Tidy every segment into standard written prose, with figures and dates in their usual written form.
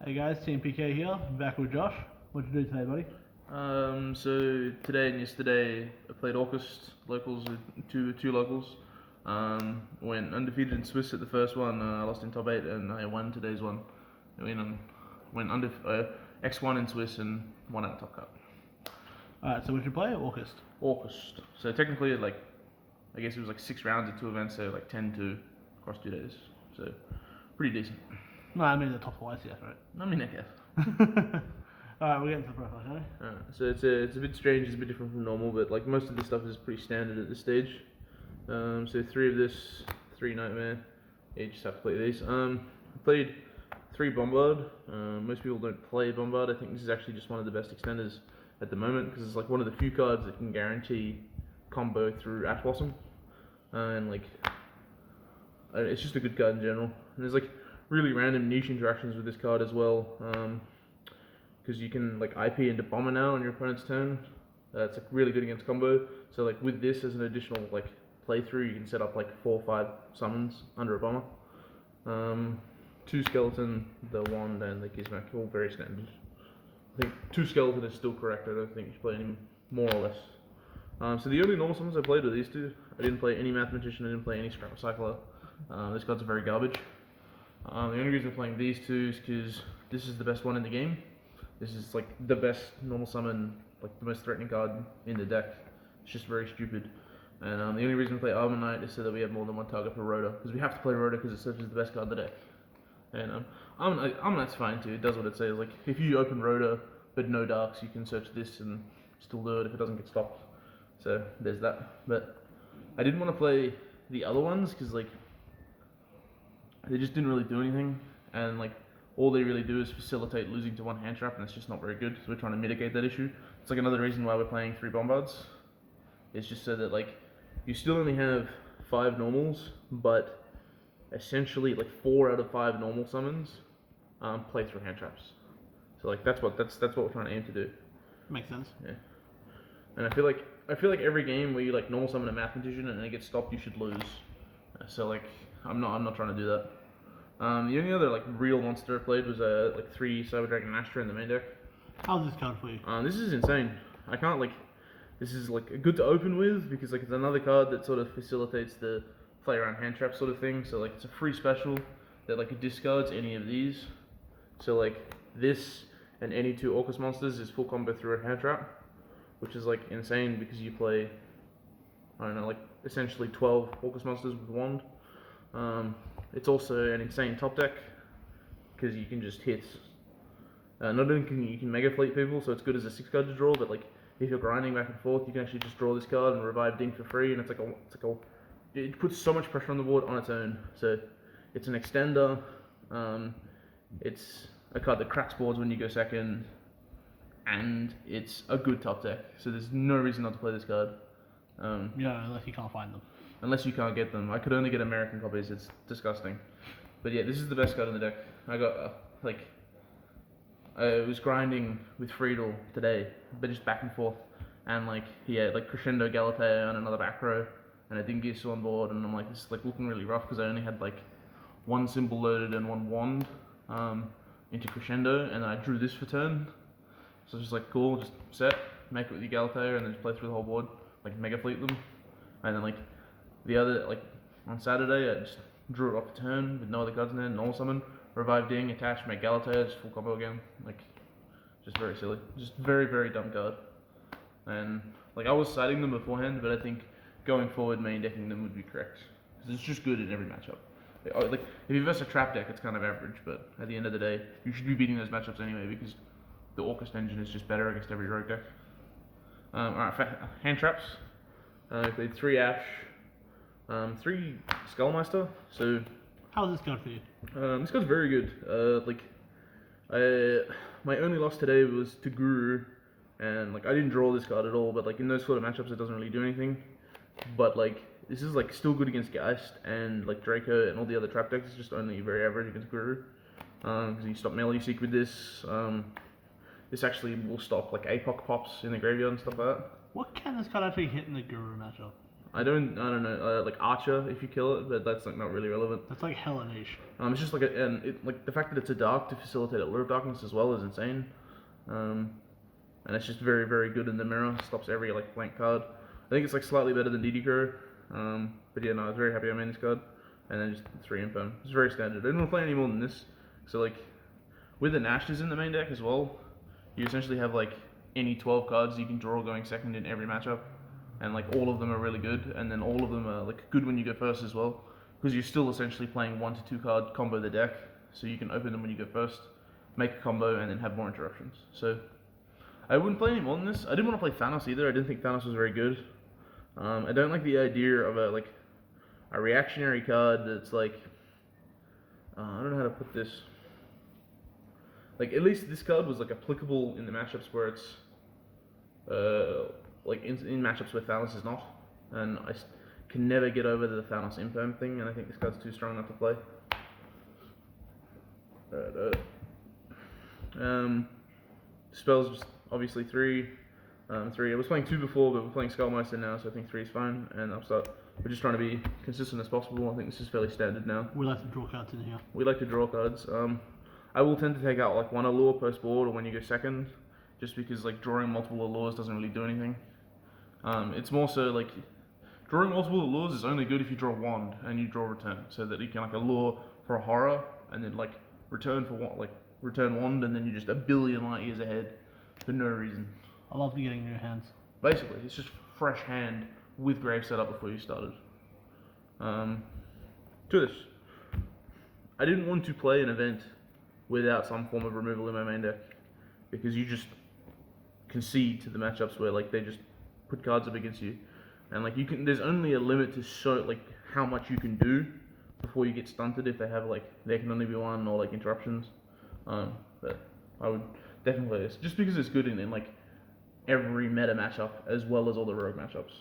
Hey guys, Team PK here, back with Josh. What'd you do today, buddy? So today and yesterday I played Orcust locals, two locals. Went undefeated in Swiss at the first one. I lost in top 8 and I won today's one. Went X1 in Swiss and won out top cup. Alright, so what'd you play at Orcust? Orcust. So technically, I guess it was 6 rounds at 2 events, so 10-2 across 2 days. So pretty decent. No, I mean the top 4 ICS, right? I mean, I guess. Alright, we're getting to the profile, shall we? So it's a bit strange, it's a bit different from normal, but most of this stuff is pretty standard at this stage. So 3 of this, 3 Nightmare, you just have to play these. I played 3 Bombard. Most people don't play Bombard. I think this is actually just one of the best extenders at the moment because it's one of the few cards that can guarantee combo through Ash Blossom, and it's just a good card in general. And there's really random niche interactions with this card as well, because you can IP into Bomber now on your opponent's turn. It's really good against combo. So with this as an additional playthrough, you can set up 4 or 5 summons under a Bomber. 2 Skeleton, the Wand, and the Gizmak, all very standard. I think 2 Skeleton is still correct. I don't think you should play any more or less. So the only normal summons I played were these 2. I didn't play any Mathematician, I didn't play any Scrap Recycler. This card's very garbage. The only reason I'm playing these 2 is because this is the best one in the game. This is the best normal summon, the most threatening card in the deck. It's just very stupid. And the only reason we play Armor Knight is so that we have more than one target for Rhoda, because we have to play Rhoda because it serves as the best card in the deck. And Armor Knight's fine too. It does what it says. If you open Rhoda but no darks, you can search this and still do it if it doesn't get stopped. So there's that. But I didn't want to play the other ones because they just didn't really do anything, and all they really do is facilitate losing to 1 hand trap, and it's just not very good. So we're trying to mitigate that issue. It's another reason why we're playing 3 Bombards. It's just so that you still only have 5 normals, but essentially 4 out of 5 normal summons play through hand traps. So that's what we're trying to aim to do. Makes sense. Yeah. And I feel like every game where you normal summon a Mathematician and it gets stopped, you should lose. So I'm not trying to do that. The only other real monster I played was 3 Cyber Dragon and Astra in the main deck. How's this card for you? This is insane. I can't this is good to open with because it's another card that sort of facilitates the play around hand trap sort of thing. So it's a free special that it discards any of these. So this and any 2 Orcust monsters is full combo through a hand trap, which is insane because you play, I don't know, essentially 12 Orcust monsters with Wand. It's also an insane top deck because you can just hit. Not only can you Mega Fleet people, so it's good as a 6 card to draw, but if you're grinding back and forth, you can actually just draw this card and revive Ding for free, and it puts so much pressure on the board on its own. So it's an extender. It's a card that cracks boards when you go second, and it's a good top deck. So there's no reason not to play this card. Yeah, unless you can't find them. Unless you can't get them. I could only get American copies, it's disgusting. But yeah, this is the best card in the deck. I got, I was grinding with Friedel today, but just back and forth. And he had Crescendo Galatea and another back row, and I didn't get on board, and I'm this is looking really rough because I only had 1 symbol loaded and 1 wand into Crescendo, and I drew this for turn. So it's just cool, just set, make it with your Galatea, and then just play through the whole board, Mega Fleet them. And then the other, on Saturday, I just drew it off a turn with no other cards in there, normal summon, revive Ding, attach, make Galatea, just full combo again. Just very silly. Just very, very dumb card. And, I was siding them beforehand, but I think going forward, main decking them would be correct. Because it's just good in every matchup. If you verse a trap deck, it's kind of average, but at the end of the day, you should be beating those matchups anyway, because the Orcust engine is just better against every rogue deck. Alright, hand traps. I played 3 Ash, 3 Skullmeister. So how's this card for you? this card's very good. My only loss today was to Guru, and I didn't draw this card at all. But in those sort of matchups, it doesn't really do anything. But this is still good against Geist and Draco and all the other trap decks. It's just only very average against Guru. Because you stop Melee Seek with this. This actually will stop APOC pops in the graveyard and stuff like that. What can this card actually hit in the Guru matchup? I don't know, like Archer if you kill it, but that's like not really relevant. That's like hella niche. It's just like like the fact that it's a dark to facilitate a Lure of Darkness as well is insane. And it's just very, very good in the mirror. Stops every like blank card. I think it's like slightly better than DD Crow. But yeah, no, I was very happy I made this card. And then just 3 Imperm. It's very standard. I didn't want to play any more than this. So like, with the Nashes in the main deck as well, you essentially have like any 12 cards you can draw going second in every matchup. And like all of them are really good. And then all of them are like good when you go first as well. Because you're still essentially playing 1 to 2 card combo the deck. So you can open them when you go first, make a combo, and then have more interruptions. So I wouldn't play any more than this. I didn't want to play Thanos either. I didn't think Thanos was very good. I don't like the idea of a reactionary card that's like, I don't know how to put this. Like at least this card was like applicable in the matchups where it's like in matchups where Thanos is not, and I can never get over the Thanos Imperm thing, and I think this card's too strong not to play. Spells just obviously 3. 3. I was playing 2 before, but we're playing Skullmeister now, so I think 3 is fine. And we're just trying to be consistent as possible. I think this is fairly standard now. We like to draw cards in here. We like to draw cards. I will tend to take out like 1 allure post board or when you go second, just because like drawing multiple allures doesn't really do anything. It's more so like drawing multiple allures is only good if you draw wand and you draw return, so that you can like allure for a horror and then like return for what, like return wand, and then you're just a billion light years ahead for no reason. I love getting new hands. Basically, it's just fresh hand with grave set up before you started. To this, I didn't want to play an event without some form of removal in my main deck, because you just concede to the matchups where like they just put cards up against you, and like you can. There's only a limit to like how much you can do before you get stunted if they have like there can only be 1 or like interruptions. But I would definitely play this just because it's good in like every meta matchup as well as all the rogue matchups.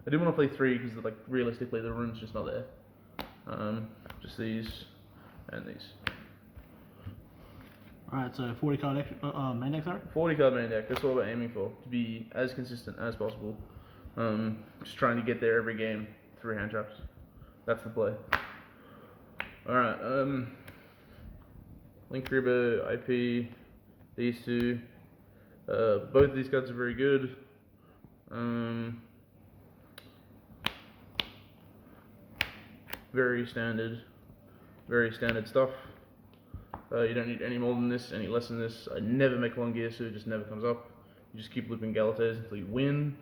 I didn't want to play 3 because like realistically the room's just not there. Just these and these. Alright, so 40 card main deck, sorry? 40 card main deck, that's what we're aiming for, to be as consistent as possible. Just trying to get there every game through hand traps. That's the play. Alright, Link Rebo, IP, these 2. Both of these cards are very good. Very standard stuff. You don't need any more than this, any less than this. I never make long gear, so it just never comes up. You just keep looping Galates until you win.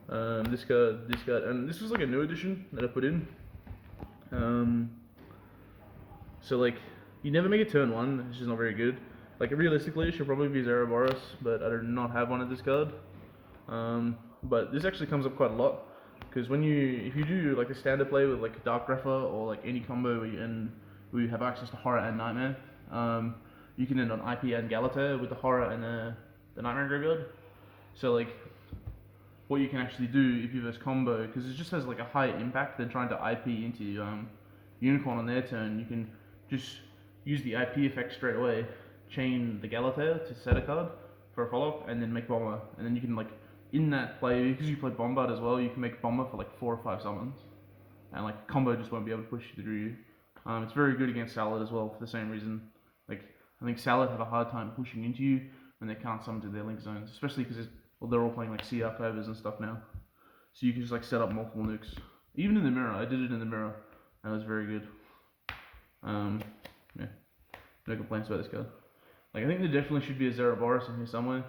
This card, and this was like a new addition that I put in. So like, you never make a turn 1, it's just not very good. Like realistically, it should probably be Zeraboros, but I do not have one of this card. But this actually comes up quite a lot, because if you do like a standard play with like Dark Grepher or like any combo where you have access to Horror and Nightmare, you can end on IP and Galatea with the Horror and the Nightmare Graveyard. So like, what you can actually do if you have this combo, because it just has like a higher impact than trying to IP into Unicorn on their turn, you can just use the IP effect straight away, chain the Galatea to set a card for a follow-up, and then make Bomber. And then you can like, in that play, because you play Bombard as well, you can make Bomber for like 4 or 5 summons. And like, combo just won't be able to push you through you. It's very good against Salad as well for the same reason. Like, I think Salad have a hard time pushing into you when they can't summon to their link zones, especially because they're all playing like Sea Archivers and stuff now. So you can just like set up multiple nukes. Even in the mirror, I did it in the mirror, and it was very good. Yeah, no complaints about this card. Like, I think there definitely should be a Zeraboros in here somewhere.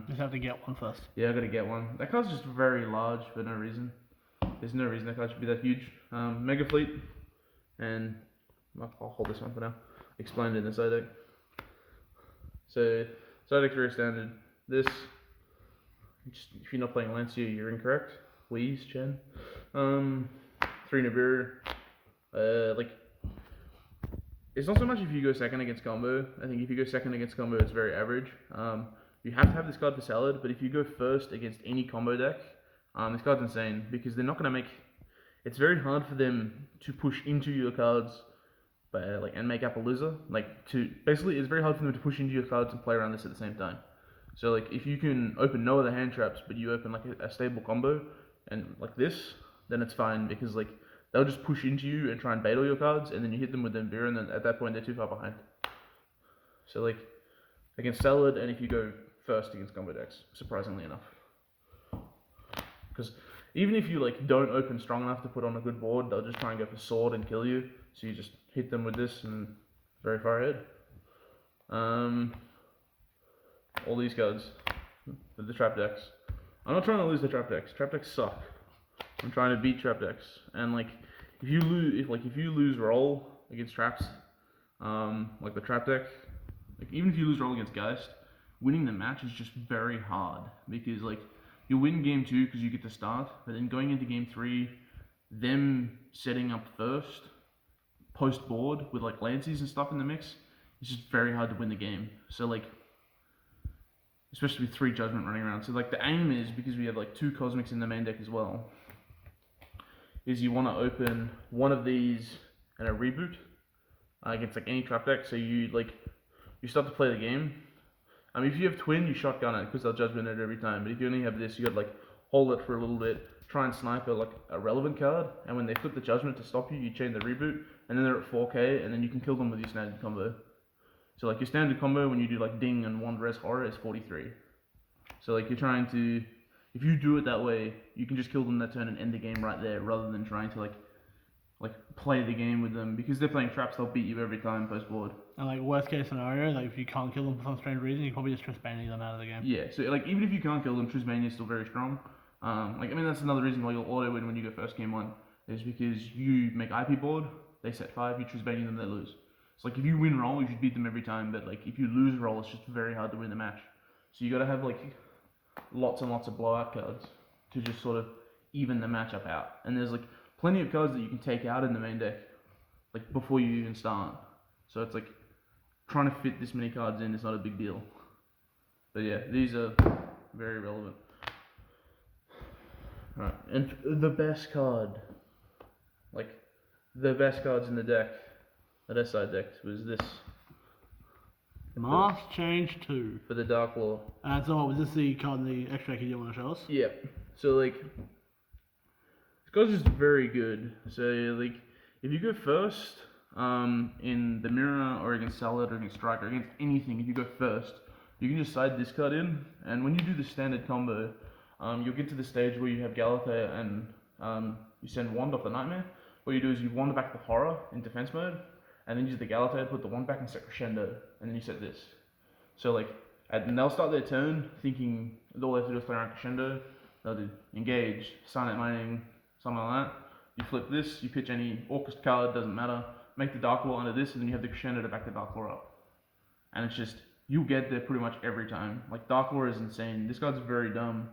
Just have to get one first. Yeah, I gotta get one. That card's just very large for no reason. There's no reason that card should be that huge. Mega Fleet, and I'll hold this one for now. Explained in the side deck. So, side deck's very standard. This, if you're not playing Lancia, you're incorrect. Please, Chen. 3 Nibiru. Like, it's not so much if you go second against combo. I think if you go second against combo, it's very average. You have to have this card for Salad, but if you go first against any combo deck, this card's insane, because they're not going to make... It's very hard for them to push into your cards and make Appaloosa. Basically, it's very hard for them to push into your cards and play around this at the same time. So like if you can open no other hand traps, but you open like a stable combo and like this, then it's fine because like they'll just push into you and try and bait all your cards, and then you hit them with Envir, and then at that point they're too far behind. So like against Salad, and if you go first against combo decks, surprisingly enough, because even if you like don't open strong enough to put on a good board, they'll just try and go for sword and kill you. So you just hit them with this and very far ahead. All these cards, the trap decks. I'm not trying to lose the trap decks. Trap decks suck. I'm trying to beat trap decks, and like if you lose roll against traps, like the trap deck, like even if you lose roll against Geist, winning the match is just very hard because like you win game 2 because you get to start, but then going into game 3, them setting up first, post board with like Lances and stuff in the mix, it's just very hard to win the game. So like, especially with 3 Judgment running around. So like the aim is, because we have like 2 Cosmics in the main deck as well, is you want to open one of these and a reboot against like any trap deck. So you start to play the game. I mean, if you have Twin, you shotgun it because they'll Judgment it every time. But if you only have this, you got to like hold it for a little bit, try and snipe a relevant card, and when they flip the Judgment to stop you, you chain the reboot, and then they're at 4k, and then you can kill them with your standard combo. So like your standard combo when you do like Ding and 1 Res Horror is 43. So like you're trying to, if you do it that way, you can just kill them that turn and end the game right there, rather than trying to like play the game with them, because they're playing traps, they'll beat you every time post board. And like worst case scenario, like if you can't kill them for some strange reason, you probably just Trisbane them out of the game. Yeah, so like even if you can't kill them, Trisbane is still very strong. Like I mean that's another reason why you'll auto win when you go first game 1, is because you make IP board, they set 5, you Trisbane them, they lose. So like if you win roll, you should beat them every time, but like if you lose roll, it's just very hard to win the match. So you got to have like lots and lots of blowout cards to just sort of even the matchup out. And there's like plenty of cards that you can take out in the main deck, like before you even start. So it's like trying to fit this many cards in is not a big deal. But yeah, these are very relevant. Alright, and the best card, like the best cards in the deck that I side decked was this. Mask Change 2. For the Dark Law. And so was this the card in the extract you want to show us? Yeah. So like, this card's just very good. So like, if you go first, in the Mirror or against Salad or against Strike or against anything, if you go first, you can just side this card in, and when you do the standard combo, you'll get to the stage where you have Galatea and you send Wand off the Nightmare. What you do is you Wand back the Horror in defense mode, and then use the Galatea, put the Wand back and set Crescendo, and then you set this. So like, and they'll start their turn thinking all they have to do is play around Crescendo. They'll do Engage, Silent Mining, something like that. You flip this, you pitch any Orcust card, doesn't matter. Make the Dark Law under this, and then you have the Crescendo to back the Dark Law up. And it's just, you get there pretty much every time. Like, Dark Law is insane. This card's very dumb.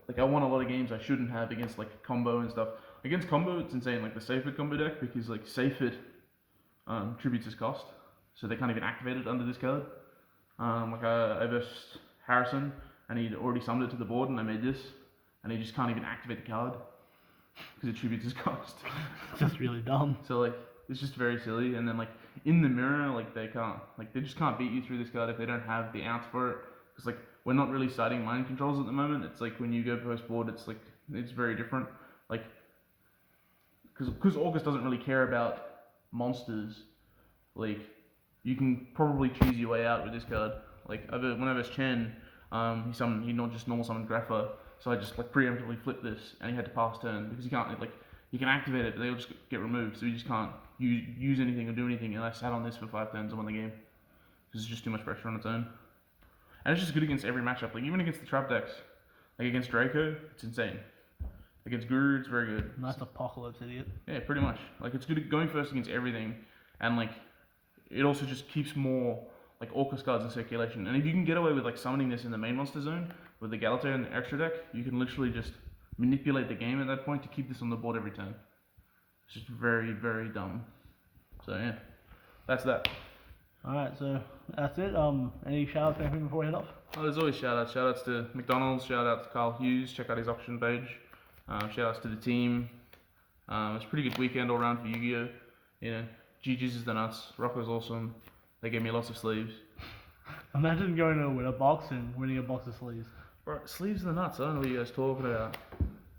Like, I won a lot of games I shouldn't have against, like, combo and stuff. Against combo, it's insane, like the Safed combo deck, because, like, Safed tributes his cost. So they can't even activate it under this card. Like, I versed Harrison, and he'd already summoned it to the board, and I made this. And he just can't even activate the card, because it tributes his cost. It's just really dumb. So, like, it's just very silly. And then, like, in the Mirror, like, they just can't beat you through this card if they don't have the ounce for it. Because, like, we're not really citing mind controls at the moment. It's like, when you go post board, it's like, it's very different. Like, because Orcust doesn't really care about monsters, like, you can probably choose your way out with this card. Like, when I was Chen, he not just normal summoned Grapha, so I just, like, preemptively flipped this, and he had to pass turn, because he can't, like, he can activate it, but they'll just get removed, so he just can't use anything or do anything, and I sat on this for 5 turns and won the game, because it's just too much pressure on its own. And it's just good against every matchup, like, even against the trap decks. Like, against Draco, it's insane. Against Guru, it's very good. Nice Apocalypse idiot. Yeah, pretty much. Like, it's good at going first against everything, and, like, it also just keeps more, like, Orcust cards in circulation. And if you can get away with, like, summoning this in the main monster zone, with the Galatea and the extra deck, you can literally just manipulate the game at that point to keep this on the board every turn. It's just very, very dumb. So, yeah. That's that. Alright, so that's it. Any shout outs or anything before we head off? Oh, there's always shout outs. Shout outs to McDonald's, shout out to Carl Hughes, check out his auction page. Shout outs to the team. It's a pretty good weekend all around for Yugioh. You know, GG's is the nuts. Rocco's awesome. They gave me lots of sleeves. Imagine going to a winner box and winning a box of sleeves. Bro, sleeves are the nuts. I don't know what you guys talking about.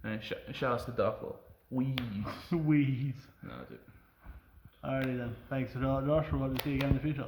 And shout outs to Dark Law. Wheeze. Wheeze. No, dude. Alrighty then. Thanks, Josh. We'll love to see you again in the future.